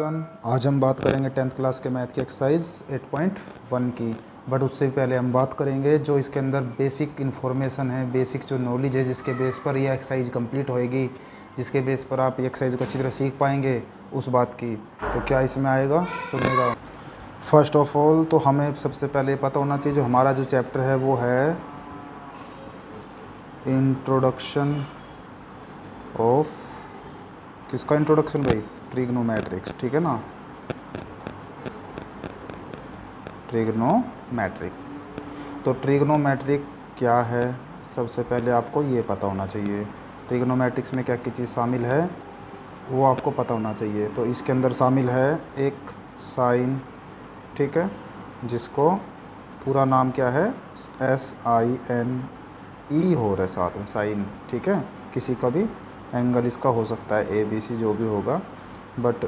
Everyone, आज हम बात करेंगे 10th क्लास के मैथ की एक्सरसाइज 8.1 की। बट उससे पहले हम बात करेंगे जो इसके अंदर बेसिक इन्फॉर्मेशन है, बेसिक जो नॉलेज है जिसके बेस पर यह एक्सरसाइज कंप्लीट होएगी, जिसके बेस पर आप ये एक्सरसाइज को अच्छी तरह सीख पाएंगे, उस बात की। तो क्या इसमें आएगा, सुनेगा। फर्स्ट ऑफ ऑल तो हमें सबसे पहले पता होना चाहिए जो हमारा जो चैप्टर है वो है इंट्रोडक्शन ऑफ, किसका इंट्रोडक्शन भाई, ट्रिग्नोमेट्रिक्स, ठीक है ना, ट्रिग्नोमेट्रिक। तो ट्रिग्नोमेट्रिक क्या है, सबसे पहले आपको ये पता होना चाहिए। ट्रिग्नोमेट्रिक्स में क्या क्या चीज़ शामिल है वो आपको पता होना चाहिए। तो इसके अंदर शामिल है एक साइन, ठीक है, जिसको पूरा नाम क्या है, SINE हो रहा है साथ में, साइन, ठीक है। किसी का भी एंगल इसका हो सकता है ABC जो भी होगा, बट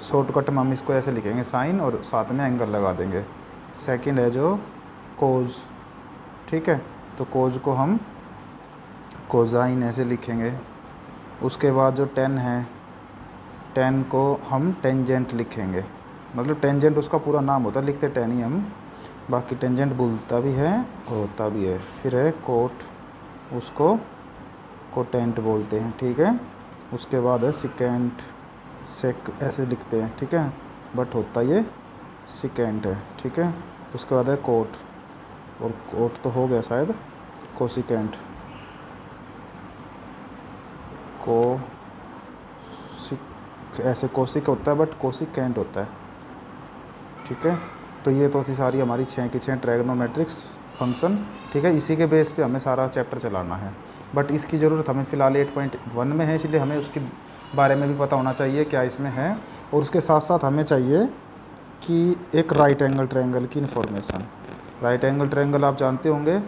शॉर्टकट में हम इसको ऐसे लिखेंगे साइन और साथ में एंगल लगा देंगे। सेकंड है जो कोज, ठीक है, तो कोज को हम कोजाइन ऐसे लिखेंगे। उसके बाद जो टेन है, टेन को हम टेंजेंट लिखेंगे, मतलब टेंजेंट उसका पूरा नाम होता है, लिखते टेन ही हम, बाकी टेंजेंट बोलता भी है और होता भी है। फिर है कोट, उसको कोटेंट बोलते हैं, ठीक है। उसके बाद है सिकेंट, सेक ऐसे लिखते हैं, ठीक है, बट होता ये सिकेंट है, ठीक है। उसके बाद है कोट, और कोट तो हो गया शायद, कोसिकेंट, ऐसे कोसिक होता है बट कोसिकेंट होता है, ठीक है। तो ये तो थी सारी हमारी 6 की 6 ट्रिग्नोमेट्रिक्स फंक्शन, ठीक है। इसी के बेस पे हमें सारा चैप्टर चलाना है, बट इसकी ज़रूरत हमें फ़िलहाल 8.1 में है, इसलिए हमें उसके बारे में भी पता होना चाहिए क्या इसमें है। और उसके साथ साथ हमें चाहिए कि एक राइट एंगल ट्रायंगल की इन्फॉर्मेशन। राइट एंगल ट्रायंगल आप जानते होंगे,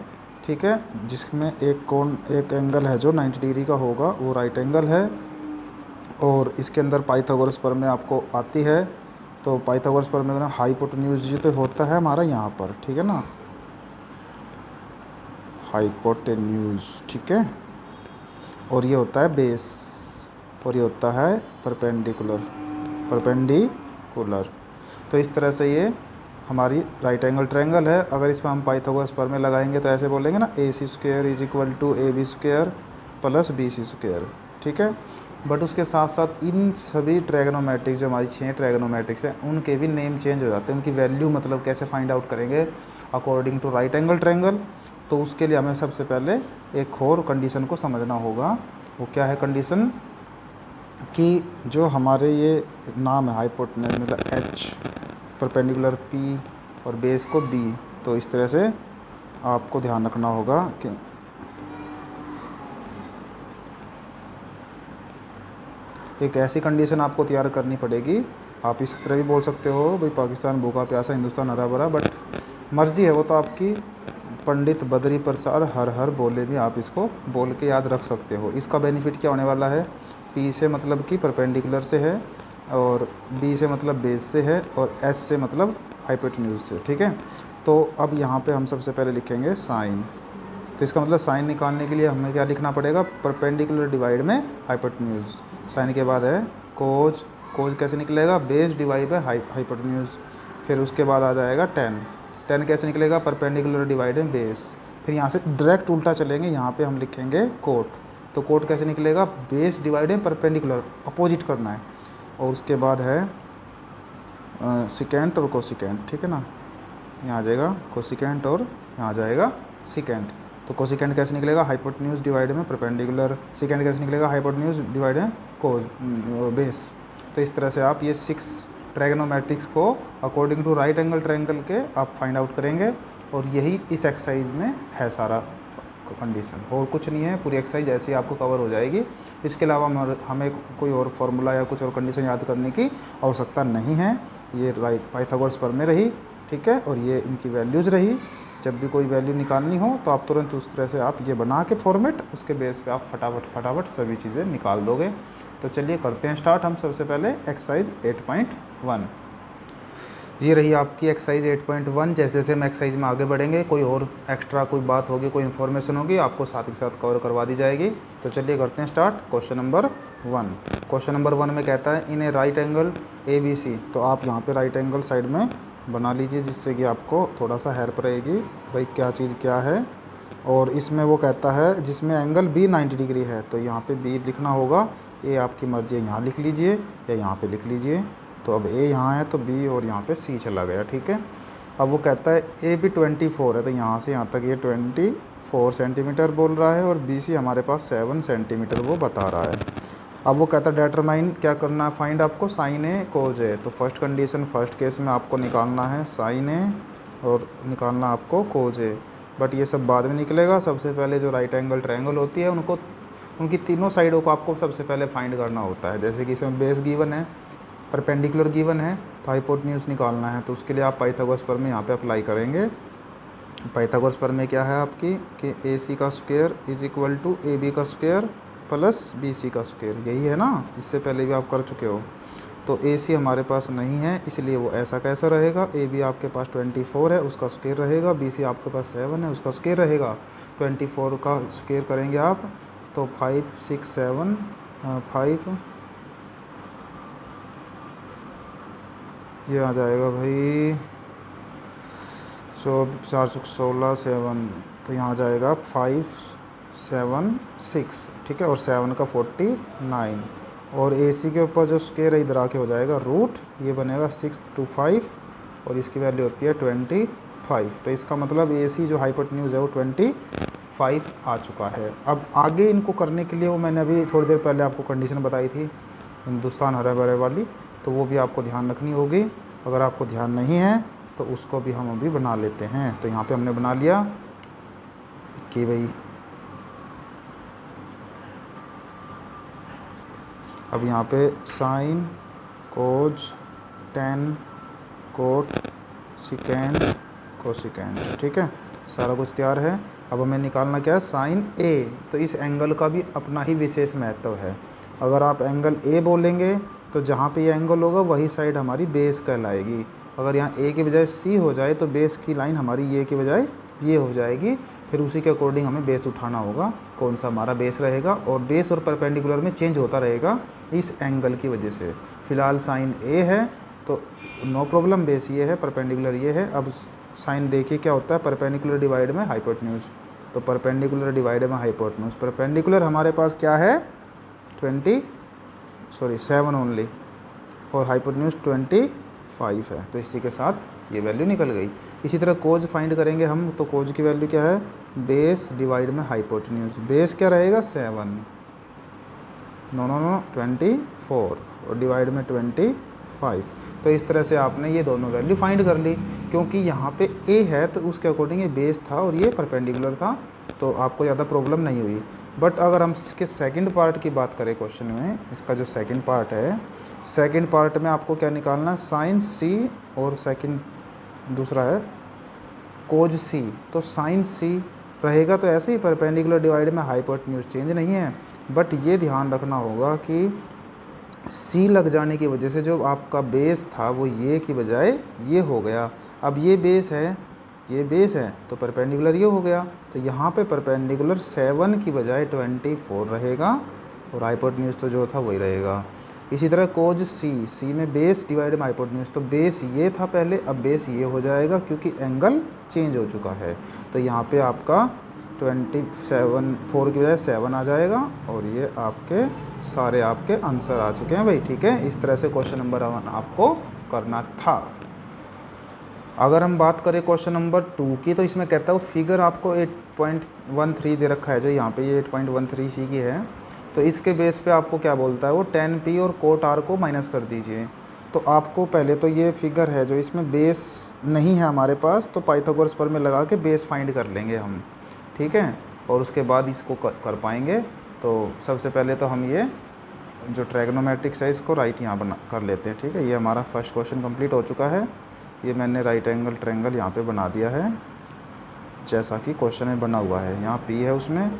ठीक है, जिसमें एक कोण, एक एंगल है जो 90 डिग्री का होगा, वो राइट एंगल है। और इसके अंदर पाइथागोरस प्रमेय आपको आती है, तो पाइथागोरस प्रमेय ना हाइपोटेन्यूज तो होता है हमारा यहाँ पर, ठीक है ना, हाइपोटेन्यूज, ठीक है। और ये होता है बेस, और ये होता है परपेंडिकुलर, परपेंडिकुलर। तो इस तरह से ये हमारी राइट एंगल ट्रायंगल है। अगर इसमें हम पाइथागोरस प्रमेय लगाएंगे तो ऐसे बोलेंगे ना, AC² = AB² + BC², ठीक है। बट उसके साथ साथ इन सभी ट्रायगोनोमेट्रिक्स जो हमारी 6 ट्रायगोनोमेट्रिक्स हैं, उनके भी नेम चेंज हो जाते हैं, उनकी वैल्यू मतलब कैसे फाइंड आउट करेंगे according to right angle triangle. तो उसके लिए हमें सबसे पहले एक और कंडीशन को समझना होगा। वो क्या है कंडीशन, कि जो हमारे ये नाम है हाइपोटेन्यूज, मतलब H, परपेंडिकुलर P और बेस को B, तो इस तरह से आपको ध्यान रखना होगा कि एक ऐसी कंडीशन आपको तैयार करनी पड़ेगी। आप इस तरह भी बोल सकते हो भाई, पाकिस्तान भूखा प्यासा हिंदुस्तान हरा भरा, बट मर्जी है वो तो आपकी। पंडित बद्री प्रसाद हर हर बोले भी आप इसको बोल के याद रख सकते हो। इसका बेनिफिट क्या होने वाला है, P से मतलब कि परपेंडिकुलर से है, और B से मतलब बेस से है, और S से मतलब हाइपोटेन्यूज से, ठीक है। तो अब यहाँ पे हम सबसे पहले लिखेंगे साइन। तो इसका मतलब साइन निकालने के लिए हमें क्या लिखना पड़ेगा, परपेंडिकुलर डिवाइड में हाइपोटेन्यूज। साइन के बाद है कोज, कोज कैसे निकलेगा, बेस डिवाइड बाय हाइपोटेन्यूज। फिर उसके बाद आ जाएगा टेन, टेन कैसे निकलेगा, परपेंडिकुलर डिवाइड में बेस। फिर यहाँ से डायरेक्ट उल्टा चलेंगे, यहाँ पे हम लिखेंगे कोट, तो कोट कैसे निकलेगा, बेस डिवाइड में परपेंडिकुलर, अपोजिट करना है। और उसके बाद है सिकेंट और कोसिकेंट, ठीक है ना, यहाँ आ जाएगा कोसिकेंट और यहाँ आ जाएगा सिकेंट। तो कोसिकेंट कैसे निकलेगा, हाइपोटेन्यूज डिवाइड में परपेंडिकुलर, सिकेंट कैसे निकलेगा, हाइपोटेन्यूज डिवाइड में कोज बेस। तो इस तरह से आप ये 6 ट्रायगोनोमेट्रिक्स को according to right angle triangle के आप फाइंड आउट करेंगे, और यही इस एक्सरसाइज में है सारा कंडीशन, और कुछ नहीं है। पूरी एक्सरसाइज ऐसे ही आपको कवर हो जाएगी। इसके अलावा हमें कोई और फार्मूला या कुछ और कंडीशन याद करने की आवश्यकता नहीं है। ये राइट पाइथागोरस प्रमेय रही, ठीक है, और ये इनकी वैल्यूज़ रही। जब भी कोई वैल्यू निकालनी हो तो आप तुरंत उस तरह से आप ये बना के फॉर्मेट, उसके बेस पे आप फटाफट सभी चीज़ें निकाल दोगे। तो चलिए करते हैं स्टार्ट हम सबसे पहले एक्सरसाइज 8.1। ये रही आपकी एक्सरसाइज 8.1। जैसे जैसे हम एक्सरसाइज में आगे बढ़ेंगे कोई और एक्स्ट्रा कोई बात होगी, कोई इन्फॉर्मेशन होगी, आपको साथ ही साथ कवर करवा दी जाएगी। तो चलिए करते हैं start. Question number 1। Question number 1 में कहता है इन ए राइट एंगल ABC। तो आप यहाँ पे राइट एंगल साइड में बना लीजिए, जिससे कि आपको थोड़ा सा हेल्प रहेगी भाई क्या चीज़ क्या है। और इसमें वो कहता है जिसमें एंगल B 90 डिग्री है, तो यहाँ पे B लिखना होगा। ए आपकी मर्जी है, यहाँ लिख लीजिए या यहाँ पे लिख लीजिए। तो अब ए यहाँ है तो B और यहाँ पे C चला गया, ठीक है। अब वो कहता है AB 24 है, तो यहाँ से यहाँ तक ये 24 सेंटीमीटर बोल रहा है, और BC हमारे पास 7 सेंटीमीटर वो बता रहा है। अब वो कहता है डेटरमाइन क्या करना है, फाइंड आपको साइन ए कोज ए। तो फर्स्ट कंडीशन फर्स्ट केस में आपको निकालना है साइन ए और निकालना आपको कोज ए, बट ये सब बाद में निकलेगा। सबसे पहले जो राइट एंगल ट्रायंगल होती है उनको, उनकी तीनों साइडों को आपको सबसे पहले फाइंड करना होता है। जैसे कि इसमें बेस गिवन है, परपेंडिकुलर गिवन है, तो हाइपोटेन्यूज निकालना है। तो उसके लिए आप पाइथागोरस प्रमेय यहाँ पे अप्लाई करेंगे। पाइथागोरस प्रमेय क्या है आपकी कि AC का square is equal to AB का स्क्वायर प्लस BC का स्क्वायर, यही है ना, इससे पहले भी आप कर चुके हो। तो AC हमारे पास नहीं है, इसलिए वो ऐसा कैसा रहेगा, AB आपके पास 24 है उसका स्क्वायर रहेगा, BC आपके पास 7 है उसका स्क्वायर रहेगा। 24 का स्क्वायर करेंगे आप तो 5 6 7 5 ये आ जाएगा भाई 4 16 7, तो यहाँ आ जाएगा 5 7 6, ठीक है। और 7 का 49, और AC के ऊपर जो स्क्वायर है इधर आके हो जाएगा रूट, ये बनेगा 6 to 5, और इसकी वैल्यू होती है 25। तो इसका मतलब AC जो हाइपोटेन्यूज है वो 25 आ चुका है। अब आगे इनको करने के लिए वो मैंने अभी थोड़ी देर पहले आपको कंडीशन बताई थी हिंदुस्तान हरे भरे वाली, तो वो भी आपको ध्यान रखनी होगी। अगर आपको ध्यान नहीं है तो उसको भी हम अभी बना लेते हैं। तो यहाँ पे हमने बना लिया कि भाई अब यहाँ पे साइन कोज टेन कोट सिकेंड कोसिकेंड, ठीक है, सारा कुछ तैयार है। अब हमें निकालना क्या है, साइन A। तो इस एंगल का भी अपना ही विशेष महत्व है। अगर आप एंगल A बोलेंगे तो जहाँ पे ये एंगल होगा वही साइड हमारी बेस कहलाएगी। अगर यहाँ A के बजाय C हो जाए तो बेस की लाइन हमारी ये के बजाय ये हो जाएगी। फिर उसी के अकॉर्डिंग हमें बेस उठाना होगा, कौन सा हमारा बेस रहेगा, और बेस और परपेंडिकुलर में चेंज होता रहेगा इस एंगल की वजह से। फ़िलहाल साइन A है तो नो प्रॉब्लम, बेस ये है, परपेंडिकुलर ये है। अब साइन देखिए क्या होता है, परपेंडिकुलर डिवाइड में हाइपोटेन्यूज। तो परपेंडिकुलर डिवाइड में हाइपोटेन्यूज, परपेंडिकुलर हमारे पास क्या है 7 ओनली, और हाइपोटेन्यूज 25 है। तो इसी के साथ ये वैल्यू निकल गई। इसी तरह कोज फाइंड करेंगे हम, तो कोज की वैल्यू क्या है, बेस डिवाइड में हाइपोटेन्यूज। बेस क्या रहेगा 7, नो 24, और डिवाइड में 25। तो इस तरह से आपने ये दोनों वैल्यू फाइंड कर ली। क्योंकि यहाँ पे A है तो उसके अकॉर्डिंग ये बेस था और ये परपेंडिकुलर था, तो आपको ज़्यादा प्रॉब्लम नहीं हुई। बट अगर हम इसके सेकंड पार्ट की बात करें क्वेश्चन में, इसका जो सेकंड पार्ट है, सेकंड पार्ट में आपको क्या निकालना है, साइन C, और सेकंड दूसरा है कोज C। तो साइन C रहेगा तो ऐसे ही परपेंडिकुलर डिवाइड में हाइपोटेन्यूज चेंज नहीं है। बट ये ध्यान रखना होगा कि C लग जाने की वजह से जो आपका बेस था वो ये की बजाय ये हो गया। अब ये बेस है, ये बेस है, तो परपेंडिकुलर ये हो गया। तो यहाँ पे परपेंडिकुलर 7 की बजाय 24 रहेगा, और हाइपोटेन्यूज तो जो था वही रहेगा। इसी तरह कोज C में बेस डिवाइड में हाइपोटेन्यूज, तो बेस ये था पहले, अब बेस ये हो जाएगा क्योंकि एंगल चेंज हो चुका है। तो यहाँ पे आपका 4 की बजाय 7 आ जाएगा, और ये आपके सारे आपके आंसर आ चुके हैं भाई, ठीक है। इस तरह से क्वेश्चन नंबर 1 आपको करना था। अगर हम बात करें क्वेश्चन नंबर 2 की, तो इसमें कहता है फिगर आपको 8.13 दे रखा है, जो यहाँ पे ये 8.13 C की है। तो इसके बेस पे आपको क्या बोलता है वो, tan P और cot R को माइनस कर दीजिए। तो आपको पहले तो ये फिगर है जो इसमें बेस नहीं है हमारे पास, तो पाइथागोरस प्रमेय लगा के बेस फाइंड कर लेंगे हम, ठीक है, और उसके बाद इसको कर पाएंगे। तो सबसे पहले तो हम ये जो ट्रायगोनोमेट्रिक्स है इसको राइट यहाँ बना कर लेते हैं, ठीक है। ये हमारा फर्स्ट क्वेश्चन कंप्लीट हो चुका है। ये मैंने राइट एंगल ट्रायंगल यहाँ पे बना दिया है जैसा कि क्वेश्चन में बना हुआ है। यहाँ P है, उसमें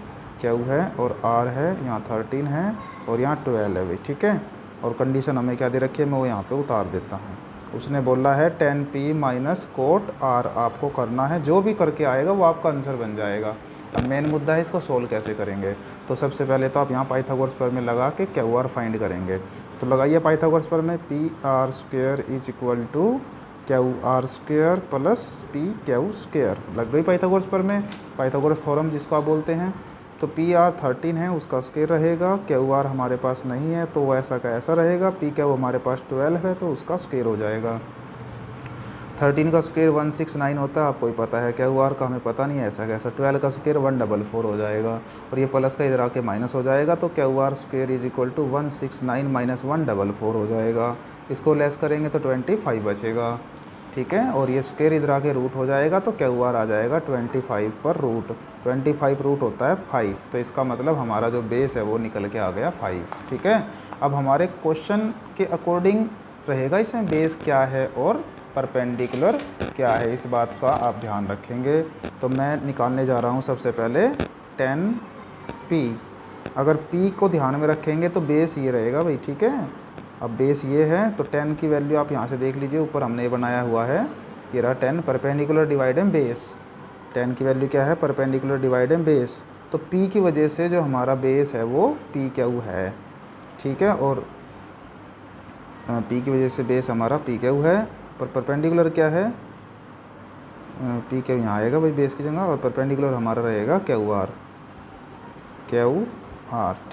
Q है, और R है, यहाँ 13 है, और यहाँ 12 है भाई, ठीक है। और कंडीशन हमें क्या दे रखी है, मैं वो यहाँ पे उतार देता हूँ। उसने बोला है tan P minus cot R आपको करना है, जो भी करके आएगा वो आपका आंसर बन जाएगा। अब मेन मुद्दा है इसको सोल्व कैसे करेंगे। तो सबसे पहले तो आप यहाँ पाइथागोरस प्रमेय लगा के क्यू आर फाइंड करेंगे। तो लगाइए पाइथागोरस प्रमेय, P R square is equal to Q R square plus P Q square. लग गई पाइथागोरस प्रमेय, पाइथागोरस थ्योरम जिसको आप बोलते हैं। तो पी आर 13 है उसका स्क्वायर रहेगा, क्यू आर हमारे पास नहीं है तो वो ऐसा का ऐसा रहेगा, पी क्यू हमारे पास 12 है तो उसका स्क्वायर हो जाएगा। 13 का स्क्वायर 169 होता है, आपको ही पता है, क्यू आर का हमें पता नहीं है ऐसा कैसा। 12 का स्क्वायर 144 हो जाएगा और ये प्लस का इधर आके माइनस हो जाएगा, तो Q R square is equal to 169 minus 144 हो जाएगा। इसको लेस करेंगे तो 25 बचेगा, ठीक है। और ये स्क्वायर इधर आके रूट हो जाएगा तो क्यू आर आ जाएगा 25 पर रूट। 25 रूट होता है 5, तो इसका मतलब हमारा जो बेस है वो निकल के आ गया 5, ठीक है। अब हमारे क्वेश्चन के अकॉर्डिंग रहेगा इसमें बेस क्या है और परपेंडिकुलर क्या है, इस बात का आप ध्यान रखेंगे। तो मैं निकालने जा रहा हूँ सबसे पहले 10p। अगर p को ध्यान में रखेंगे तो बेस ये रहेगा भाई, ठीक है। अब बेस ये है तो 10 की वैल्यू आप यहाँ से देख लीजिए, ऊपर हमने ये बनाया हुआ है, ये रहा 10 परपेंडिकुलर डिवाइड एम बेस। 10 की वैल्यू क्या है, परपेंडिकुलर डिवाइड एम बेस। तो p की वजह से जो हमारा बेस है वो पी क्यू है, ठीक है। और p की वजह से बेस हमारा पी क्यू है, पर परपेंडिकुलर क्या है, पी क्यू यहाँ आएगा भाई बेस की जगह, और परपेंडिकुलर हमारा रहेगा क्यू आर,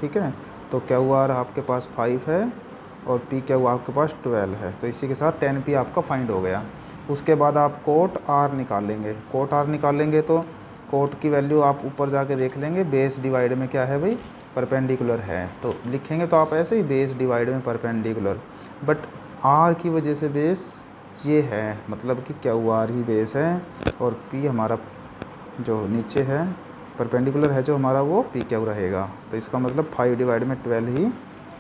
ठीक है। तो क्यू आर आपके पास 5 है और पी क्यू आपके पास 12 है, तो इसी के साथ 10p आपका फाइंड हो गया। उसके बाद आप कोट आर निकालेंगे। कोट आर निकालेंगे तो कोट की वैल्यू आप ऊपर जाके देख लेंगे, बेस डिवाइड में क्या है भाई, परपेंडिकुलर है, तो लिखेंगे तो आप ऐसे ही बेस डिवाइड में परपेंडिकुलर। बट आर की वजह से बेस ये है, मतलब कि क्यू आर ही बेस है और पी हमारा जो नीचे है परपेंडिकुलर है जो हमारा वो पी क्यू रहेगा। तो इसका मतलब 5 डिवाइड में 12 ही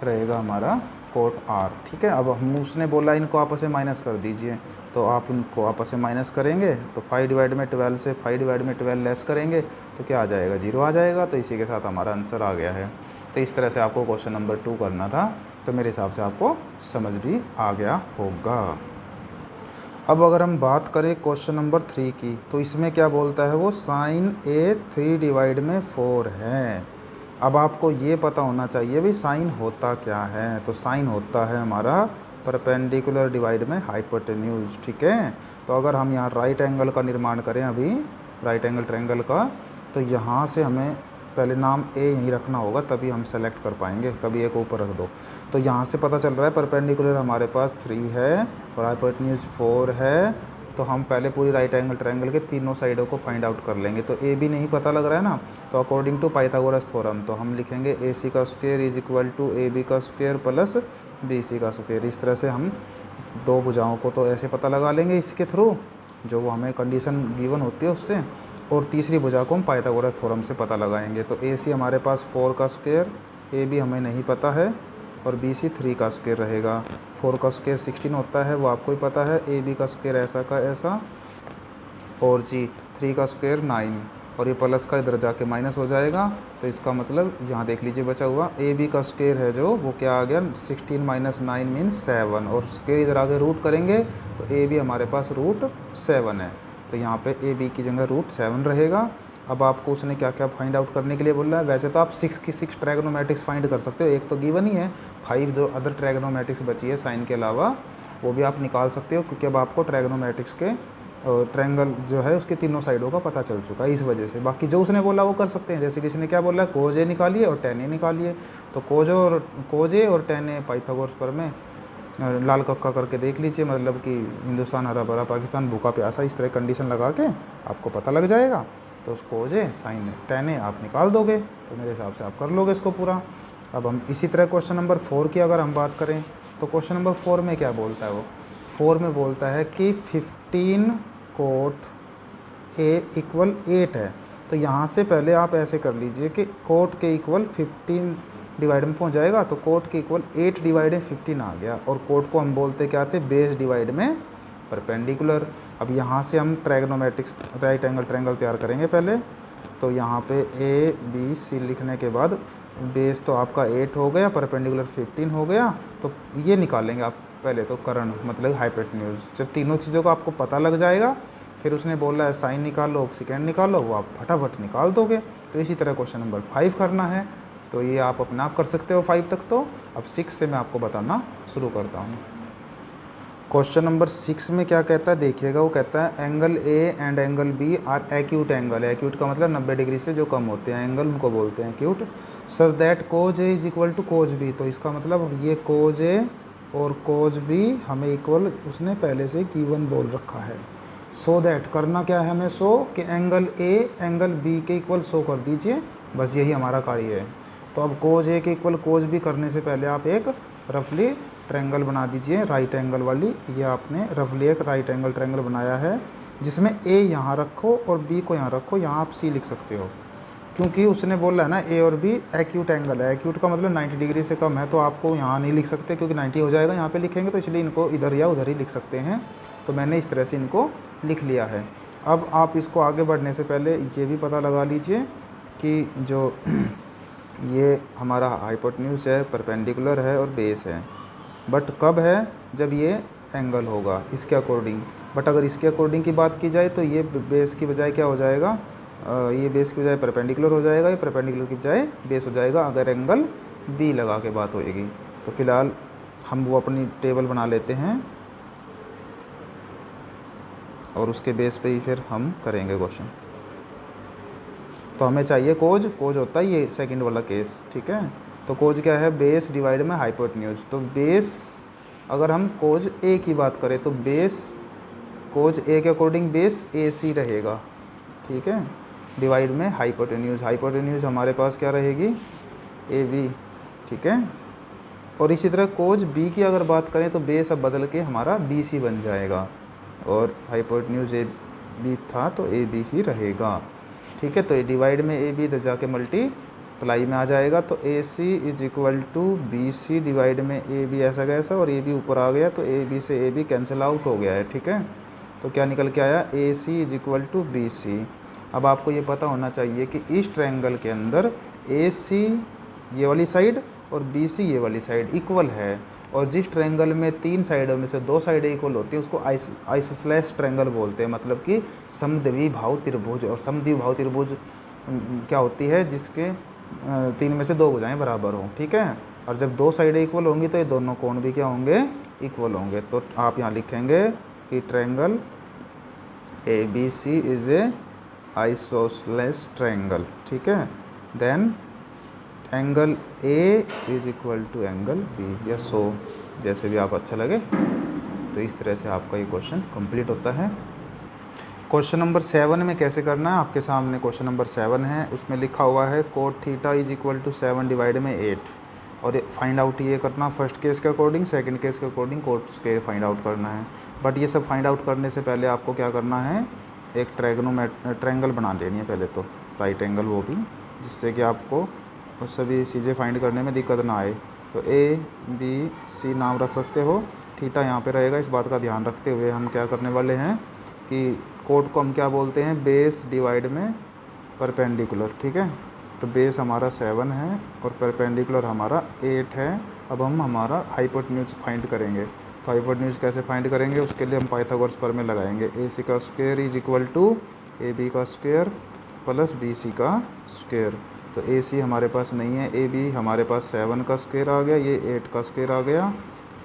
रहेगा हमारा कोट आर, ठीक है। अब हम उसने बोला इनको आपस में माइनस कर दीजिए, तो आप इनको आपस में माइनस करेंगे तो 5 डिवाइड में 12 से 5 डिवाइड में 12 लेस करेंगे तो क्या आ जाएगा, 0 आ जाएगा। तो इसी के साथ हमारा आंसर आ गया है। तो इस तरह से आपको क्वेश्चन नंबर 2 करना था, तो मेरे हिसाब से आपको समझ भी आ गया होगा। अब अगर हम बात करें क्वेश्चन नंबर 3 की, तो इसमें क्या बोलता है वो, साइन ए 3 डिवाइड में 4 है। अब आपको ये पता होना चाहिए भाई साइन होता क्या है। तो साइन होता है हमारा परपेंडिकुलर डिवाइड में हाइपोटेन्यूज, ठीक है। तो अगर हम यहाँ राइट एंगल का निर्माण करें अभी, राइट एंगल ट्रायंगल का, तो यहाँ से हमें पहले नाम ए यहीं रखना होगा तभी हम सेलेक्ट कर पाएंगे, कभी एक ऊपर रख दो। तो यहाँ से पता चल रहा है परपेंडिकुलर हमारे पास 3 है और हाइपोटेन्यूज 4 है, तो हम पहले पूरी राइट एंगल ट्रायंगल के तीनों साइडों को फाइंड आउट कर लेंगे। तो ए बी नहीं पता लग रहा है ना, तो अकॉर्डिंग टू पाइथागोरस थ्योरम तो हम लिखेंगे ए सी का square is equal to A B का स्क्वायर प्लस बी सी का स्क्वायर। इस तरह से हम दो भुजाओं को तो ऐसे पता लगा लेंगे इसके थ्रू, जो वो हमें कंडीशन गिवन होती है उससे, और तीसरी भुजा को हम पाइथागोरस थ्योरम से पता लगाएंगे। तो ए सी हमारे पास 4 का स्क्वायर, ए बी हमें नहीं पता है, और बी सी 3 का स्क्वायर रहेगा। 4 का स्क्वायर 16 होता है वो आपको ही पता है, ए बी का स्क्वायर ऐसा का ऐसा, और जी 3 का स्क्वायर 9, और ये प्लस का इधर जाके माइनस हो जाएगा। तो इसका मतलब यहाँ देख लीजिए बचा हुआ ए बी का स्क्वायर है जो वो क्या आ गया, 16 माइनस 9 मीन्स 7, और स्क्वायर इधर आगे रूट करेंगे तो ए बी हमारे पास रूट 7 है, तो यहाँ पे ए बी की जगह रूट 7 रहेगा। अब आपको उसने क्या क्या फाइंड आउट करने के लिए बोल रहा है, वैसे तो आप 6 की 6 ट्रैगोनोमेट्रिक्स फाइंड कर सकते हो, एक तो गिवन ही है, 5 जो अदर ट्रैगोनोमेट्रिक्स बची है साइन के अलावा वो भी आप निकाल सकते हो, क्योंकि अब आपको ट्रैगोनोमेट्रिक्स के ट्रायंगल जो है उसके तीनों साइडों का पता चल चुका है, इस वजह से। बाकी जो उसने बोला वो कर सकते हैं, जैसे किसी ने क्या बोला है, कोज ए निकालिए और टेन ए निकालिए, तो कोज ए और टेन ए पाइथागोरस प्रमेय लाल कक्का करके देख लीजिए, मतलब कि हिंदुस्तान हरा भरा पाकिस्तान भूखा प्यासा, इस तरह कंडीशन लगा के आपको पता लग जाएगा। तो उसको कोज ए साइन टेन ए आप निकाल दोगे, तो मेरे हिसाब से आप कर लोगे इसको पूरा। अब हम इसी तरह क्वेश्चन नंबर 4 की अगर हम बात करें, तो क्वेश्चन नंबर 4 में क्या बोलता है वो, 4 में बोलता है कि 15 कोट ए इक्वल 8 है। तो यहाँ से पहले आप ऐसे कर लीजिए कि कोट के इक्वल 15 डिवाइड में पहुँच जाएगा, तो कोट के इक्वल 8 डिवाइड में 15 आ गया, और कोट को हम बोलते क्या थे, बेस डिवाइड में परपेंडिकुलर। अब यहाँ से हम ट्रैगोनोमेट्रिक्स राइट एंगल ट्रायंगल तैयार करेंगे पहले। तो यहाँ पे ए बी सी लिखने के बाद बेस तो आपका 8 हो गया, परपेंडिकुलर 15 हो गया, तो ये निकालेंगे आप पहले तो करण मतलब हाइपोटेन्यूज। जब तीनों चीज़ों का आपको पता लग जाएगा, फिर उसने बोला है साइन निकालो, सेकेंड निकालो, वो आप फटाफट निकाल दोगे। तो इसी तरह क्वेश्चन नंबर 5 करना है, तो ये आप अपने आप कर सकते हो 5 तक। तो अब 6 से मैं आपको बताना शुरू करता हूँ। क्वेश्चन नंबर 6 में क्या कहता है देखिएगा, वो कहता है angle A and angle B are acute angle. Acute का मतलब 90 डिग्री से जो कम होते हैं एंगल, उनको बोलते हैं acute. Such that cos A is equal to cos B. तो इसका मतलब ये कोज ए और कोज बी हमें इक्वल उसने पहले से गिवन बोल रखा है। सो दैट करना क्या है हमें, सो कि एंगल ए एंगल बी के इक्वल शो कर दीजिए, बस यही हमारा कार्य है। तो अब कोज ए के इक्वल कोज बी करने से पहले आप एक रफली ट्रायंगल बना दीजिए, राइट एंगल वाली। ये आपने रफली एक राइट एंगल ट्रायंगल बनाया है, जिसमें ए यहाँ रखो और बी को यहाँ रखो, यहाँ आप सी लिख सकते हो, क्योंकि उसने बोला है ना ए और बी एक्यूट एंगल है। एक्यूट का मतलब 90 डिग्री से कम है, तो आपको यहाँ नहीं लिख सकते क्योंकि 90 हो जाएगा यहाँ पे लिखेंगे, तो इसलिए इनको इधर या उधर ही लिख सकते हैं। तो मैंने इस तरह से इनको लिख लिया है। अब आप इसको आगे बढ़ने से पहले ये भी पता लगा लीजिए कि जो ये हमारा हाइपोटेन्यूज है, परपेंडिकुलर है और बेस है। बट कब है, जब ये एंगल होगा इसके अकॉर्डिंग। बट अगर इसके अकॉर्डिंग की बात की जाए तो ये बेस की बजाय क्या हो जाएगा, ये बेस की बजाय परपेंडिकुलर हो जाएगा, ये परपेंडिकुलर की बजाय बेस हो जाएगा अगर एंगल बी लगा के बात होएगी। तो फिलहाल हम वो अपनी टेबल बना लेते हैं और उसके बेस पे ही फिर हम करेंगे क्वेश्चन। तो हमें चाहिए कोज, कोज होता है ये सेकंड वाला केस, ठीक है। तो कोज क्या है, बेस डिवाइड में हाइपोटेन्यूज। तो बेस अगर हम कोज ए की बात करें तो बेस कोज ए के अकॉर्डिंग बेस ए सी रहेगा, ठीक है, डिवाइड में हाइपोटेन्यूज। हाइपोटेन्यूज हमारे पास क्या रहेगी, ए बी, ठीक है। और इसी तरह कोज बी की अगर बात करें तो बेस अब बदल के हमारा बी सी बन जाएगा, और हाइपोटेन्यूज ए बी था तो ए बी ही रहेगा, ठीक है। तो ये डिवाइड में ए बी इधर जाके मल्टीप्लाई में आ जाएगा, तो A C is equal to B C divide में ए बी ऐसा कैसा, और ए बी ऊपर आ गया तो ए बी से ए बी कैंसिल आउट हो गया है, ठीक है। तो क्या निकल के आया, A C is equal to B C. अब आपको ये पता होना चाहिए कि इस ट्रायंगल के अंदर ए सी ये वाली साइड और बी सी ये वाली साइड इक्वल है, और जिस ट्रायंगल में 3 साइडों में से 2 साइडें इक्वल होती हैं उसको आइसोसेलेस ट्रायंगल बोलते हैं, मतलब कि समद्विबाहु त्रिभुज। और समद्विबाहु त्रिभुज क्या होती है, जिसके 3 में से 2 भुजाएं बराबर हों, ठीक है। और जब 2 साइडें इक्वल होंगी तो ये दोनों कोण भी क्या होंगे, इक्वल होंगे। तो आप यहाँ लिखेंगे कि triangle A B C is a isosceles triangle, ठीक है। Then angle A is equal to angle B, या सो जैसे भी आप अच्छा लगे। तो इस तरह से आपका ये क्वेश्चन कंप्लीट होता है। क्वेश्चन नंबर 7 में कैसे करना है, आपके सामने क्वेश्चन नंबर 7 है, उसमें लिखा हुआ है cot theta is equal to 7 divide में 8। और फाइंड आउट ये करना फर्स्ट केस के अकॉर्डिंग, सेकंड केस के अकॉर्डिंग कोट स्क्वायर फाइंड आउट करना है। बट ये सब फाइंड आउट करने से पहले आपको क्या करना है, एक ट्रायंगल बना लेनी है पहले तो, राइट एंगल, वो भी जिससे कि आपको उस सभी चीज़ें फाइंड करने में दिक्कत ना आए। तो ए बी सी नाम रख सकते हो, थीटा यहाँ पे रहेगा। इस बात का ध्यान रखते हुए हम क्या करने वाले हैं कि कोट को हम क्या बोलते हैं, बेस डिवाइड में परपेंडिकुलर, ठीक है। तो बेस हमारा 7 है और परपेंडिकुलर हमारा 8 है। अब हम हमारा हाइपोटेन्यूज फाइंड करेंगे। तो हाइपोटेन्यूज कैसे फाइंड करेंगे, उसके लिए हम पाइथागोरस प्रमेय लगाएंगे। ए सी का square is equal to A B का स्क्वायर प्लस बी सी का स्क्वायर। तो ए सी हमारे पास नहीं है, ए बी हमारे पास 7 का स्क्वायर आ गया, ये 8 का स्क्वायर आ गया,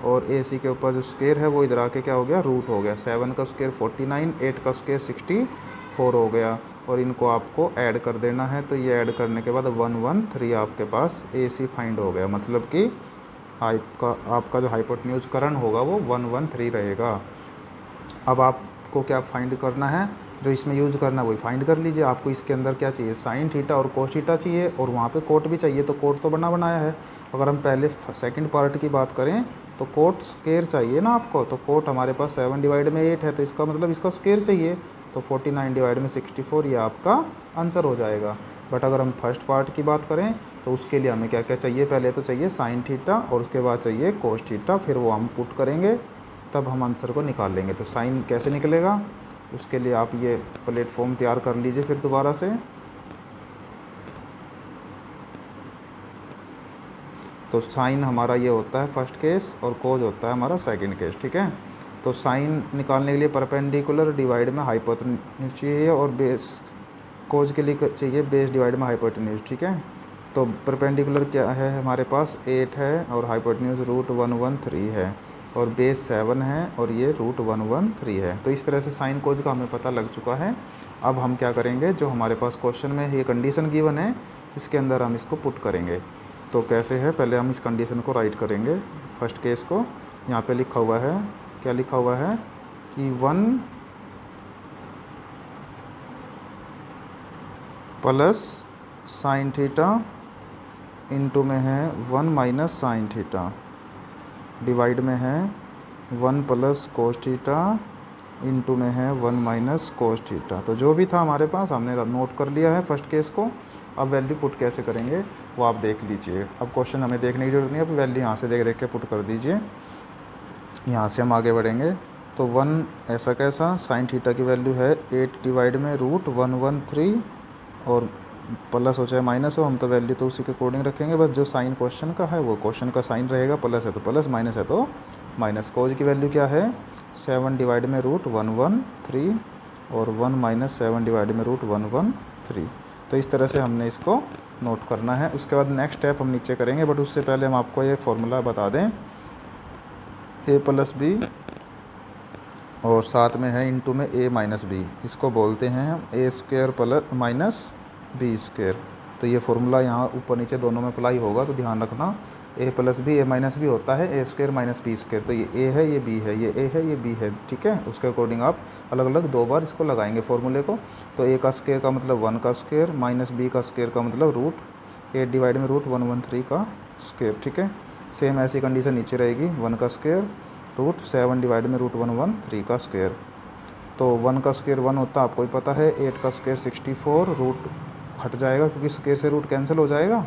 और ए सी के ऊपर जो स्क्वायर है वो इधर आके क्या हो गया, रूट हो गया। 7 का स्क्वायर 49, 8 का स्क्वायर 64 हो गया, और इनको आपको ऐड कर देना है। तो ये ऐड करने के बाद 113 आपके पास ए सी फाइंड हो गया, मतलब कि आपका जो हाइपोटेन्यूज करण होगा वो 113 रहेगा। अब आपको क्या फाइंड करना है, जो इसमें यूज़ करना है वही फाइंड कर लीजिए। आपको इसके अंदर क्या चाहिए, साइन थीटा और कोस थीटा चाहिए, और वहाँ पे कोट भी चाहिए। तो कोट तो बनाया है। अगर हम पहले सेकंड पार्ट की बात करें तो कोट स्क्वायर चाहिए ना आपको। तो कोट हमारे पास 7 डिवाइड में 8 है, तो इसका मतलब इसका स्क्वायर चाहिए। तो 49 डिवाइड में 64 ये आपका आंसर हो जाएगा। बट अगर हम फर्स्ट पार्ट की बात करें तो उसके लिए हमें क्या क्या चाहिए, पहले तो चाहिए साइन थीटा और उसके बाद चाहिए कोस थीटा, फिर वो हम पुट करेंगे तब हम आंसर को निकाल लेंगे। तो साइन कैसे निकलेगा, उसके लिए आप ये प्लेटफॉर्म तैयार कर लीजिए फिर दोबारा से। तो साइन हमारा ये होता है फर्स्ट केस और कोज होता है हमारा सेकंड केस, ठीक है। तो साइन निकालने के लिए परपेंडिकुलर डिवाइड में हाइपोटेन्यूज चाहिए और बेस कोज के लिए चाहिए बेस डिवाइड में हाइपोटेन्यूज, ठीक है। तो परपेंडिकुलर क्या है हमारे पास 8 है और हाइपोटेन्यूज √113 है और बेस 7 है और ये √113 है। तो इस तरह से साइन कोज का हमें पता लग चुका है। अब हम क्या करेंगे, जो हमारे पास क्वेश्चन में ये कंडीशन गिवन है इसके अंदर हम इसको पुट करेंगे। तो कैसे है, पहले हम इस कंडीशन को राइट करेंगे। फर्स्ट केस को यहाँ पे लिखा हुआ है, क्या लिखा हुआ है कि 1 प्लस साइन थीटा इंटू में है 1 माइनस साइन थीटा, डिवाइड में है 1 प्लस कोस थीटा इंटू में है 1 माइनस कोस थीटा। तो जो भी था हमारे पास हमने नोट कर लिया है फर्स्ट केस को। अब वैल्यू पुट कैसे करेंगे वो आप देख लीजिए। अब क्वेश्चन हमें देखने की जरूरत नहीं है, अब वैल्यू यहाँ से देख देख के पुट कर दीजिए। यहाँ से हम आगे बढ़ेंगे। तो 1 ऐसा कैसा, साइन थीटा की वैल्यू है 8 डिवाइड में √113 और प्लस हो चाहे माइनस हो, हम तो वैल्यू तो उसी के अकॉर्डिंग रखेंगे। बस जो साइन क्वेश्चन का है वो क्वेश्चन का साइन रहेगा, प्लस है तो प्लस, माइनस है तो माइनस। कोज की वैल्यू क्या है 7 डिवाइड में √113 और 1 माइनस 7 डिवाइड में √113। तो इस तरह से हमने इसको नोट करना है। उसके बाद नेक्स्ट स्टेप हम नीचे करेंगे, बट उससे पहले हम आपको ये फॉर्मूला बता दें, a प्लस बी और साथ में है इंटू में a माइनस बी, इसको बोलते हैं हम a square plus minus B square. तो ये फार्मूला यहाँ ऊपर नीचे दोनों में अप्लाई होगा, तो ध्यान रखना a plus B a minus B होता है a square minus B square. तो ये a है, ये b है, ये a है, ये b है, ठीक है। उसके अकॉर्डिंग आप अलग अलग 2 बार इसको लगाएंगे फार्मूले को। तो a का स्क्वायर का मतलब 1 का स्क्वायर माइनस b का स्क्वायर का मतलब √8 डिवाइड में √113 का स्क्वायर, ठीक है। सेम ऐसी कंडीशन नीचे रहेगी, 1 का स्क्वायर √7 डिवाइड में √113 का स्क्वायर। तो 1 का स्क्वायर 1 होता है, आपको ही पता है। 8 का स्क्वायर 64, रूट हट जाएगा क्योंकि स्क्वायर से रूट कैंसिल हो जाएगा।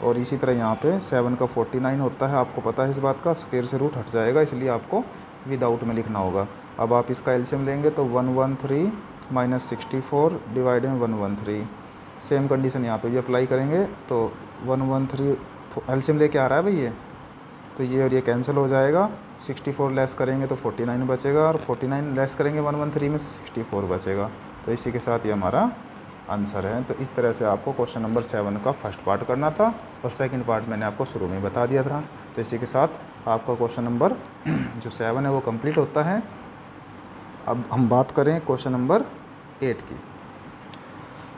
और इसी तरह यहाँ पे 7 का 49 होता है, आपको पता है इस बात का, स्क्वायर से रूट हट जाएगा, इसलिए आपको विदाउट में लिखना होगा। अब आप इसका एलसीएम लेंगे तो 113 माइनस 64 डिवाइड में 113। सेम कंडीशन यहाँ पे भी अप्लाई करेंगे। तो 113 एलसीएम लेके आ रहा है भाई ये, तो ये और ये कैंसिल हो जाएगा। 64 लेस करेंगे तो 49 बचेगा और 49 लेस करेंगे 113 में 64 बचेगा। तो इसी के साथ ये हमारा आंसर है। तो इस तरह से आपको क्वेश्चन नंबर 7 का फर्स्ट पार्ट करना था और सेकंड पार्ट मैंने आपको शुरू में बता दिया था। तो इसी के साथ आपका क्वेश्चन नंबर जो 7 है वो कंप्लीट होता है। अब हम बात करें क्वेश्चन नंबर 8 की।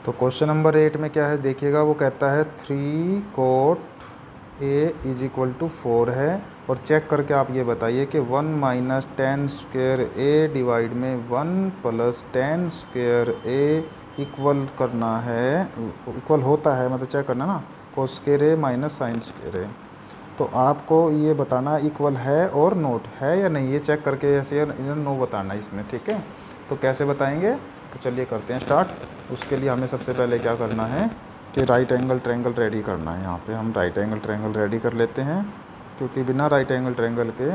तो क्वेश्चन नंबर 8 में क्या है देखिएगा, वो कहता है 3 cot a = 4 है। और चेक करके आप ये बताइए कि 1 माइनस 10 स्क्वायर a डिवाइड में 1 प्लस 10 स्क्वायर a इक्वल करना है, इक्वल होता है मतलब चेक करना ना, cos square a minus sine square a। तो आपको ये बताना इक्वल है और नोट है या नहीं, ये चेक करके ऐसे नो बताना इसमें, ठीक है। तो कैसे बताएंगे, तो चलिए करते हैं स्टार्ट। उसके लिए हमें सबसे पहले क्या करना है कि राइट एंगल ट्रायंगल रेडी करना है। यहाँ पे हम राइट एंगल ट्रायंगल रेडी कर लेते हैं, क्योंकि बिना राइट एंगल ट्रायंगल के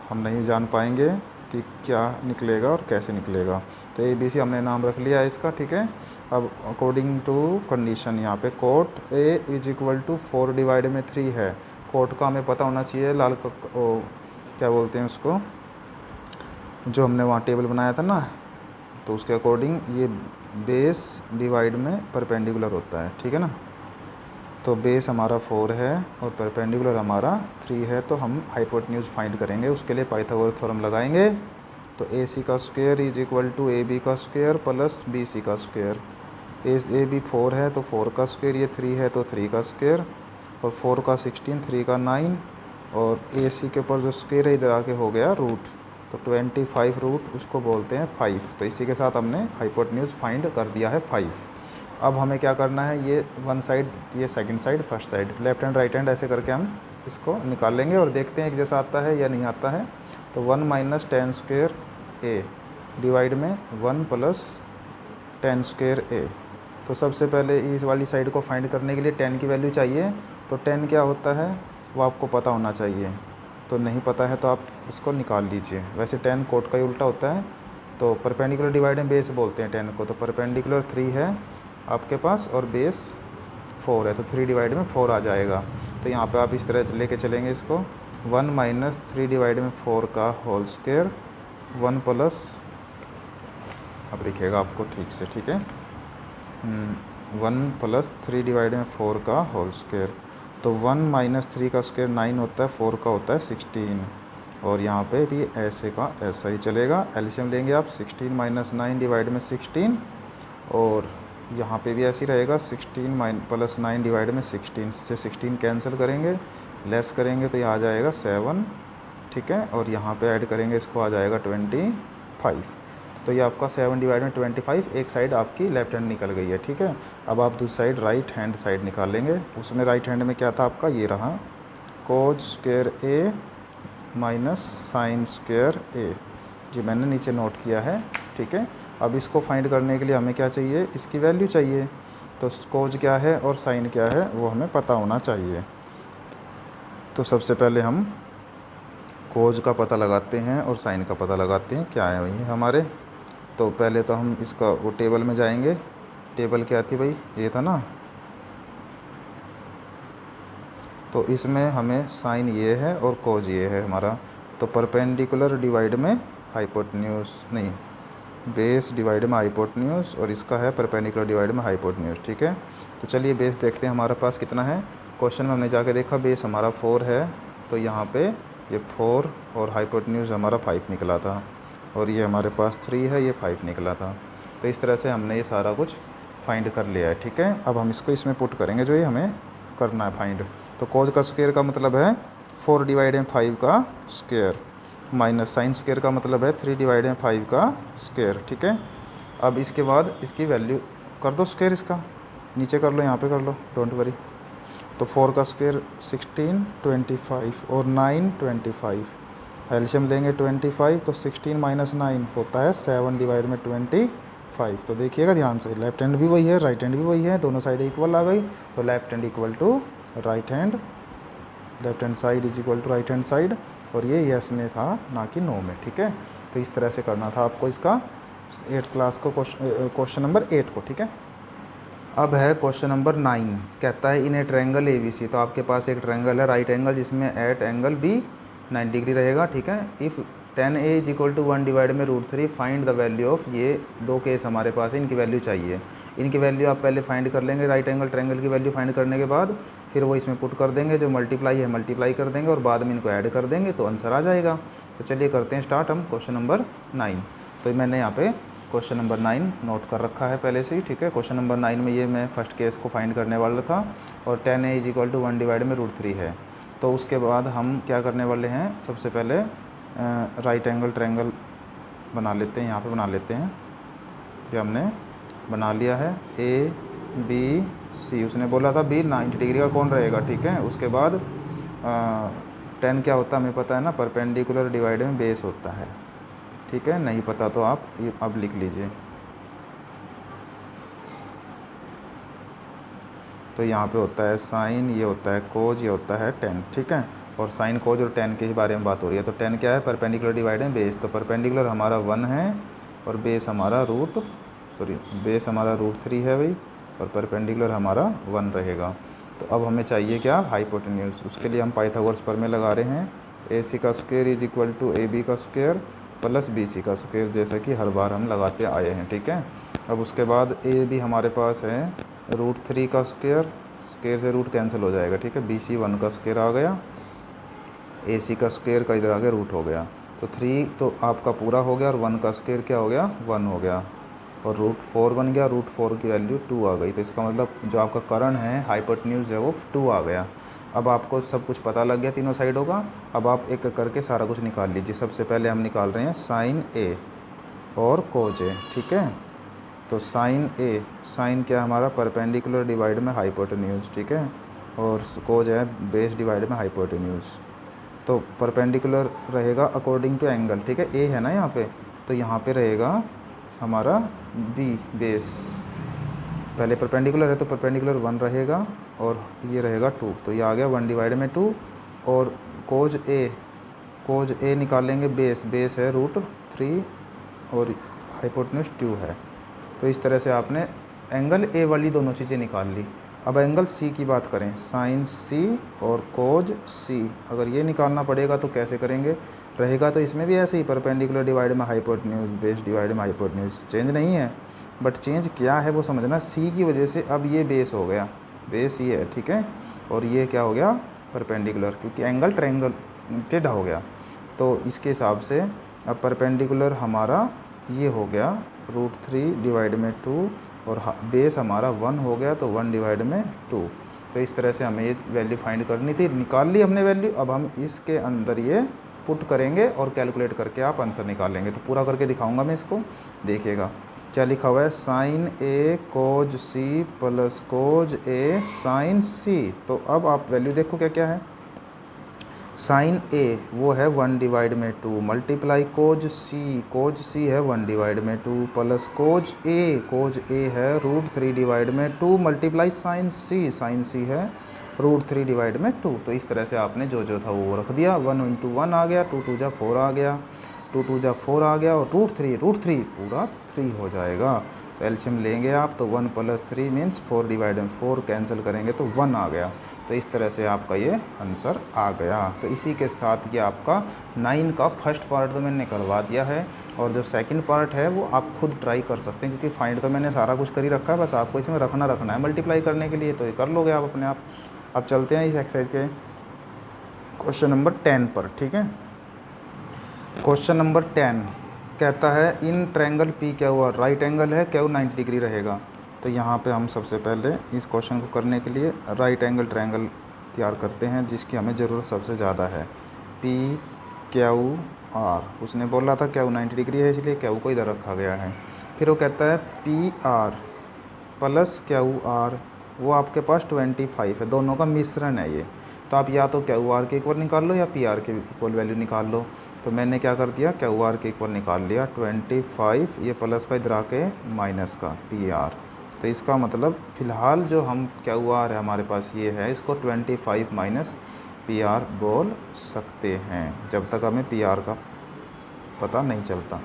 हम नहीं जान पाएंगे कि क्या निकलेगा और कैसे निकलेगा। तो ABC हमने नाम रख लिया है इसका, ठीक है। अब अकॉर्डिंग टू कंडीशन यहाँ पे cot a = 4 डिवाइड में 3 है। कोट का हमें पता होना चाहिए, क्या बोलते हैं उसको, जो हमने वहाँ टेबल बनाया था ना, तो उसके अकॉर्डिंग ये बेस डिवाइड में परपेंडिकुलर होता है, ठीक है ना। तो बेस हमारा 4 है और परपेंडिकुलर हमारा 3 है। तो हम हाइपोटेन्यूज फाइंड करेंगे, उसके लिए पाइथागोरस थ्योरम लगाएंगे। तो AC का स्क्वायर = AB का स्क्वायर प्लस BC का स्क्वायर। AB 4 है तो 4 का स्क्वायर, ये 3 है तो 3 का स्क्वायर, और 4 का 16, 3 का 9, और AC के ऊपर जो स्क्वायर है इधर आके हो गया रूट, तो 25 रूट उसको बोलते हैं 5। तो इसी के साथ हमने हाइपोटेन्यूज फाइंड कर दिया है 5। अब हमें क्या करना है, ये वन साइड, ये second side, first side, left hand right hand ऐसे करके हम इसको निकाल लेंगे और देखते हैं एक जैसा आता है या नहीं आता है। तो 1 माइनस 10 स्क्वायर a डिवाइड में 1 प्लस 10 स्क्वायर a। तो सबसे पहले इस वाली साइड को फाइंड करने के लिए 10 की वैल्यू चाहिए। तो 10 क्या होता है वो आपको पता होना चाहिए, तो नहीं पता है तो आप उसको निकाल लीजिए। वैसे 10 कोट का ही उल्टा होता है। तो परपेंडिकुलर डिवाइड में बेस बोलते हैं 10 को। तो परपेंडिकुलर 3 है आपके पास और बेस 4 है, तो 3 डिवाइड में 4 आ जाएगा। तो यहाँ पे आप इस तरह लेके चलेंगे इसको, 1 माइनस 3 डिवाइड में 4 का होल स्क्वायर, 1 प्लस, अब देखिएगा आपको ठीक से, ठीक है, 1 प्लस 3 डिवाइड में 4 का होल स्क्वायर। तो 1 माइनस 3 का स्क्वायर 9 होता है, 4 का होता है 16, और यहाँ पे भी ऐसे का ऐसा ही चलेगा। एलसीएम लेंगे आप, 16 माइनस 9 डिवाइड में 16, और यहाँ पे भी ऐसे ही रहेगा, 16 प्लस 9 डिवाइड में 16 से 16 कैंसिल करेंगे, लेस करेंगे तो ये आ जाएगा 7, ठीक है, और यहाँ पे ऐड करेंगे इसको आ जाएगा 25। तो ये आपका 7 डिवाइड में 25, एक साइड आपकी लेफ्ट हैंड निकल गई है, ठीक है। अब आप दूसरी साइड राइट हैंड साइड निकालेंगे। उसमें राइट हैंड में क्या था आपका, ये रहा, कोज स्क्वायर ए माइनस साइन स्क्वायर ए, जी मैंने नीचे नोट किया है, ठीक है। अब इसको फाइंड करने के लिए हमें क्या चाहिए, इसकी वैल्यू चाहिए। तो कोज क्या है और साइन क्या है वो हमें पता होना चाहिए। तो सबसे पहले हम कोज का पता लगाते हैं और साइन का पता लगाते हैं, क्या है भाई हमारे। तो पहले तो हम इसका वो टेबल में जाएंगे। टेबल क्या थी भाई, ये था ना, तो इसमें हमें साइन ये है और कोज ये है हमारा। तो परपेंडिकुलर डिवाइड में हाइपोटेन्यूज, नहीं, बेस डिवाइड में हाइपोटेन्यूज, और इसका है परपेंडिकुलर डिवाइड में हाइपोटेन्यूज, ठीक है। तो चलिए बेस देखते हैं हमारे पास कितना है। क्वेश्चन में हमने जाके देखा बेस हमारा 4 है, तो यहाँ पे ये 4 और हाइपोटेन्यूज हमारा 5 निकला था, और ये हमारे पास 3 है, ये 5 निकला था। तो इस तरह से हमने ये सारा कुछ फाइंड कर लिया है, ठीक है। अब हम इसको इसमें पुट करेंगे जो ये हमें करना है फाइंड। तो कोज का स्क्वायर का मतलब है 4 डिवाइड में 5 का स्क्वायर, माइनस साइन स्क्वायर का मतलब है 3 डिवाइड में 5 का स्क्वायर, ठीक है। अब इसके बाद इसकी वैल्यू कर दो स्क्वायर, इसका नीचे कर लो, यहाँ पे कर लो, डोंट वरी। तो 4 का स्क्वायर 16, 25 और 9 25, एलसीएम लेंगे 25, तो 16 माइनस 9 होता है 7 डिवाइड में 25। तो देखिएगा ध्यान से, लेफ्ट हैंड भी वही है, राइट हैंड भी वही है, दोनों साइड इक्वल आ गई। तो left hand equal to right hand, left hand side is equal to right hand side, और ये यस में था ना कि नो में, ठीक है। तो इस तरह से करना था आपको इसका 8th क्लास को क्वेश्चन नंबर 8 को, ठीक है। अब है क्वेश्चन नंबर 9, कहता है इन ए ट्रायंगल ABC। तो आपके पास एक ट्रायंगल है राइट एंगल जिसमें एट एंगल B 9 डिग्री रहेगा, ठीक है। If 10A is equal to 1 divide में √3 फाइंड द वैल्यू ऑफ, ये दो केस हमारे पास है, इनकी वैल्यू चाहिए। इनकी वैल्यू आप पहले फाइंड कर लेंगे, राइट एंगल ट्रायंगल की वैल्यू फाइंड करने के बाद फिर वो इसमें पुट कर देंगे, जो मल्टीप्लाई है मल्टीप्लाई कर देंगे, और बाद में इनको ऐड कर देंगे तो आंसर आ जाएगा। तो चलिए करते हैं स्टार्ट हम क्वेश्चन नंबर 9। तो मैंने यहाँ पे क्वेश्चन नंबर 9 नोट कर रखा है पहले से ही, ठीक है। क्वेश्चन नंबर 9 में ये मैं फर्स्ट केस को फाइंड करने वाला था, और 10A is equal to 1 divide में √3 है। तो उसके बाद हम क्या करने वाले हैं, सबसे पहले राइट एंगल ट्रायंगल बना लेते हैं, यहाँ पे बना लेते हैं, ये हमने बना लिया है। ABC, उसने बोला था B 90 डिग्री का कौन रहेगा, ठीक है। उसके बाद 10 क्या होता है हमें पता है ना, परपेंडिकुलर डिवाइड में बेस होता है, ठीक है। नहीं पता तो आप ये अब लिख लीजिए। तो यहाँ पे होता है साइन, ये होता है कोज, ये होता है 10, ठीक है। और साइन कोज और 10 के ही बारे में बात हो रही है। तो 10 क्या है, परपेंडिकुलर डिवाइड में बेस। तो परपेंडिकुलर हमारा 1 है और बेस हमारा बेस हमारा √3 है भाई, और परपेंडिकुलर हमारा 1 रहेगा। तो अब हमें चाहिए क्या, हाइपोटेन्यूज। उसके लिए हम पाइथागोरस प्रमेय लगा रहे हैं, AC का square is equal to AB का स्क्वायर प्लस BC का स्क्वायर, जैसा कि हर बार हम लगाते आए हैं, ठीक है। अब उसके बाद AB हमारे पास है √3 का स्क्वायर, स्क्वायर से रूट कैंसिल हो जाएगा, ठीक है। BC 1 का स्क्वायर आ गया, AC का स्क्वायर का इधर आ गया रूट हो गया। तो 3 तो आपका पूरा हो गया, और 1 का स्क्वायर क्या हो गया, 1 हो गया, और √4 बन गया, √4 की वैल्यू 2 आ गई। तो इसका मतलब जो आपका करण है हाइपोटेन्यूज है वो 2 आ गया। अब आपको सब कुछ पता लग गया तीनों साइडों का। अब आप एक एक करके सारा कुछ निकाल लीजिए। सबसे पहले हम निकाल रहे हैं साइन A और कोज A, ठीक है। तो साइन A, साइन क्या हमारा, परपेंडिकुलर डिवाइड में हाइपोटेन्यूज, ठीक है, और कोज है बेस डिवाइड में हाइपोटेन्यूज। तो परपेंडिकुलर रहेगा अकॉर्डिंग टू एंगल, ठीक है। A है ना यहाँ पे, तो यहाँ पे रहेगा हमारा B बेस, पहले परपेंडिकुलर है तो परपेंडिकुलर 1 रहेगा, और ये रहेगा 2, तो ये आ गया 1 डिवाइड में 2। और कोज A निकालेंगे, बेस है √3 और हाइपोटेन्यूज 2 है। तो इस तरह से आपने एंगल A वाली दोनों चीज़ें निकाल ली। अब एंगल सी की बात करें, साइन सी और कोज सी, अगर ये निकालना पड़ेगा तो कैसे करेंगे, रहेगा तो इसमें भी ऐसे ही परपेंडिकुलर डिवाइड में हाइपोटेन्यूज, बेस डिवाइड में हाइपोटेन्यूज, चेंज नहीं है। बट चेंज क्या है वो समझना, सी की वजह से अब ये बेस हो गया, बेस ये है, ठीक है, और ये क्या हो गया, परपेंडिकुलर, क्योंकि एंगल ट्रायंगल टेढ़ा हो गया। तो इसके हिसाब से अब परपेंडिकुलर हमारा ये हो गया √3 डिवाइड में 2, और बेस हमारा 1 हो गया, तो 1 डिवाइड में 2। तो इस तरह से हमें ये वैल्यू फाइंड करनी थी, निकाल ली हमने वैल्यू। अब हम इसके अंदर ये पुट करेंगे और कैलकुलेट करके आप आंसर निकालेंगे। तो पूरा करके दिखाऊंगा मैं इसको, देखिएगा क्या लिखा हुआ है, साइन ए कोज सी प्लस कोज ए साइन सी। तो अब आप वैल्यू देखो क्या क्या है, साइन ए वो है 1 डिवाइड में 2 मल्टीप्लाई कोज सी है 1 डिवाइड में 2 प्लस कोज ए है √3 डिवाइड में 2 मल्टीप्लाई साइन सी है √3 डिवाइड में 2। तो इस तरह से आपने जो जो था वो रख दिया, 1 इंटू 1 आ गया, 2 2 जा 4 आ गया, 2 2 जा 4 आ गया, और √3 पूरा 3 हो जाएगा। तो एलसीएम लेंगे आप तो 1 प्लस 3 मीन्स 4 डिवाइड में 4, कैंसिल करेंगे तो 1 आ गया। तो इस तरह से आपका ये आंसर आ गया। तो इसी के साथ ये आपका 9 का फर्स्ट पार्ट तो मैंने करवा दिया है, और जो सेकंड पार्ट है वो आप खुद ट्राई कर सकते हैं, क्योंकि फाइंड तो मैंने सारा कुछ कर ही रखा है, बस आपको इसमें रखना है मल्टीप्लाई करने के लिए, तो ये कर लोगे आप अपने आप। अब चलते हैं इस एक्सरसाइज के क्वेश्चन नंबर 10 पर, ठीक है। क्वेश्चन नंबर 10 कहता है इन ट्रायंगल पी क्या हुआ, राइट एंगल है, क्या 90 डिग्री रहेगा। तो यहाँ पे हम सबसे पहले इस क्वेश्चन को करने के लिए राइट एंगल ट्रायंगल तैयार करते हैं, जिसकी हमें ज़रूरत सबसे ज़्यादा है। पी क्यू आर, उसने बोला था क्यू 90 डिग्री है, इसलिए क्यू को इधर रखा गया है। फिर वो कहता है P R plus Q R, वो आपके पास 25 है, दोनों का मिश्रण है ये। तो आप या तो क्यू आर के इक्वल निकाल लो या पी आर के इक्वल वैल्यू निकाल लो। तो मैंने क्या कर दिया, क्यू आर के इक्वल निकाल लिया 25, ये प्लस का इधर आके माइनस का पी आर। तो इसका मतलब फ़िलहाल जो हम क्यू आर है हमारे पास ये है, इसको 25 माइनस पी आर बोल सकते हैं, जब तक हमें पी आर का पता नहीं चलता।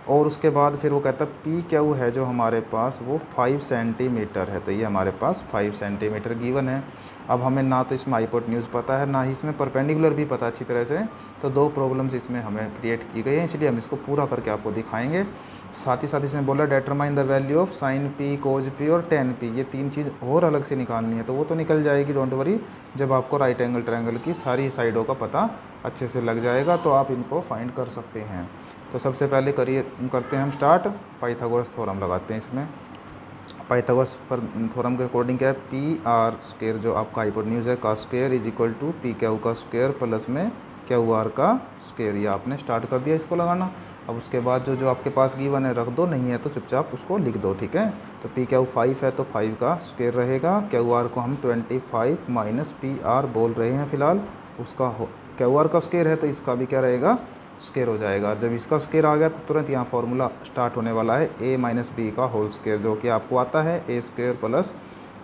और उसके बाद फिर वो कहता है पी क्यू है जो हमारे पास वो 5 सेंटीमीटर है, तो ये हमारे पास 5 सेंटीमीटर गिवन है। अब हमें ना तो इसमें हाइपोटेन्यूज पता है, ना ही इसमें परपेंडिकुलर भी पता अच्छी तरह से, तो दो प्रॉब्लम्स इसमें हमें क्रिएट की गई हैं, इसलिए हम इसको पूरा करके आपको दिखाएंगे। साथ ही इसमें बोला determine the value of sine P, cos P और टेन पी, ये तीन चीज़ और अलग से निकालनी है, तो वो तो निकल जाएगी, डोंट वरी, जब आपको राइट एंगल ट्रायंगल की सारी साइडों का पता अच्छे से लग जाएगा तो आप इनको फाइंड कर सकते हैं। तो सबसे पहले करते हैं हम स्टार्ट, पाइथागोरस थ्योरम लगाते हैं इसमें। पाइथागोरस पर थ्योरम के अकॉर्डिंग क्या है, पी आर स्क्वायर जो आपका हाइपोटेन्यूज है का square is equal to P Q का स्क्वायर प्लस में क्यू आर का स्क्वायर। ये आपने स्टार्ट कर दिया इसको लगाना। अब उसके बाद जो जो आपके पास गिवन है रख दो, नहीं है तो चुपचाप उसको लिख दो, ठीक है। तो पी क्यू 5 है तो 5 का स्क्वायर रहेगा, क्यू आर को हम 25 माइनस पी आर बोल रहे हैं फ़िलहाल, उसका क्यू आर का स्क्वायर है तो इसका भी क्या रहेगा, स्क्वायर हो जाएगा। और जब इसका स्क्वायर आ गया तो तुरंत यहाँ फॉर्मूला स्टार्ट होने वाला है a माइनस बी का होल स्क्वायर, जो कि आपको आता है a square plus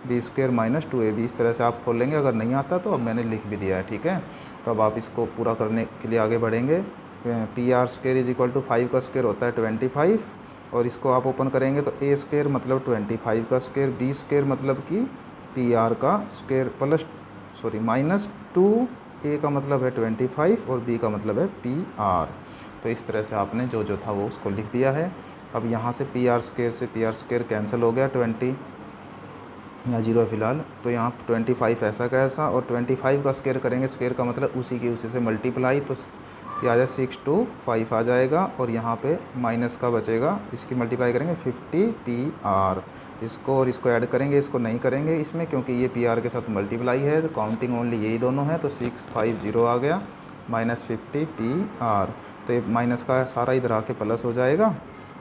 B square minus 2ab। इस तरह से आप खोल लेंगे, अगर नहीं आता तो अब मैंने लिख भी दिया है, ठीक है। तो अब आप इसको पूरा करने के लिए आगे बढ़ेंगे। P R square is equal to 5 का स्क्वायर होता है 25, और इसको आप ओपन करेंगे तो a स्क्वायर मतलब 25 का स्क्वायर, बी स्क्वायर मतलब कि पी आर का स्क्वायर प्लस माइनस 2, ए का मतलब है 25 और बी का मतलब है पी आर। तो इस तरह से आपने जो जो था वो उसको लिख दिया है। अब यहाँ से पी आर स्क्वायर से पी आर स्क्वायर कैंसिल हो गया, 20 यहाँ 0 है फिलहाल, तो यहाँ 25 ऐसा का ऐसा, और 25 का स्क्वायर करेंगे, स्क्वायर का मतलब उसी की उसी से मल्टीप्लाई, तो ये आ जाए 6 to 5 आ जाएगा, और यहाँ पे माइनस का बचेगा, इसकी मल्टीप्लाई करेंगे 50 पी आर, इसको और इसको ऐड करेंगे, इसको नहीं करेंगे इसमें क्योंकि ये पी आर के साथ मल्टीप्लाई है, तो काउंटिंग ओनली यही दोनों है, तो 650 आ गया माइनस 50 पी आर। तो ये माइनस का सारा इधर आके प्लस हो जाएगा,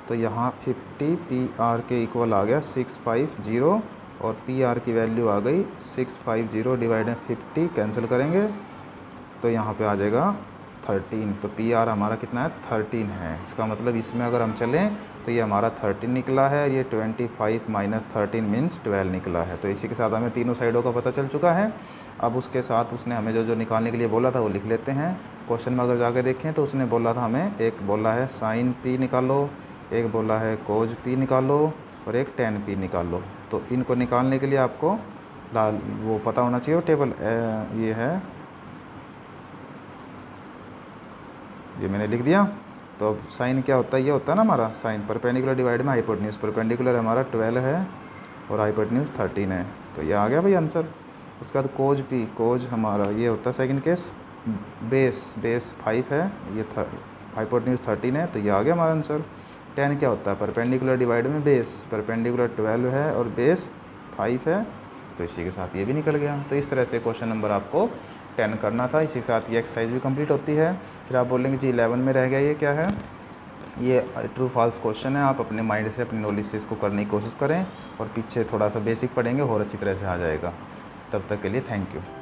तो यहाँ 50 पी आर के इक्वल आ गया 650, और पी आर की वैल्यू आ गई 650 डिवाइड में 50, कैंसिल करेंगे तो यहाँ पे आ जाएगा 13। तो पी आर हमारा कितना है, 13 है। इसका मतलब इसमें अगर हम चलें तो ये हमारा 13 निकला है, ये 25 माइनस 13 मीन्स 12 निकला है। तो इसी के साथ हमें तीनों साइडों का पता चल चुका है। अब उसके साथ उसने हमें जो जो निकालने के लिए बोला था वो लिख लेते हैं। क्वेश्चन में अगर जाके देखें तो उसने बोला था हमें, एक बोला है साइन पी निकालो, एक बोला है कोज पी निकालो, और एक टेन पी निकालो। तो इनको निकालने के लिए आपको लाल वो पता होना चाहिए वो टेबल। ये है, ये मैंने लिख दिया। तो अब साइन क्या होता है, ये होता है ना हमारा साइन परपेंडिकुलर डिवाइड में हाइपोटेन्यूज। परपेंडिकुलर हमारा 12 है और हाइपोटेन्यूज 13 है, तो ये आ गया भाई आंसर। उसके बाद कोज पी, कोज हमारा ये होता है सेकंड केस, बेस 5 है, ये हाइपोटेन्यूज 13 है, तो ये आ गया हमारा आंसर। 10 क्या होता है, परपेंडिकुलर डिवाइड में बेस, परपेंडिकुलर 12 है और बेस 5 है, तो इसी के साथ ये भी निकल गया। तो इस तरह से क्वेश्चन नंबर आपको 10 करना था। इसी के साथ ये एक्सरसाइज भी कंप्लीट होती है। फिर आप बोलेंगे जी 11 में रह गया, ये क्या है, ये ट्रू फॉल्स क्वेश्चन है। आप अपने माइंड से, अपनी नॉलेज से इसको करने की कोशिश करें और पीछे थोड़ा सा बेसिक पढ़ेंगे और अच्छी तरह से आ जाएगा। तब तक के लिए थैंक यू।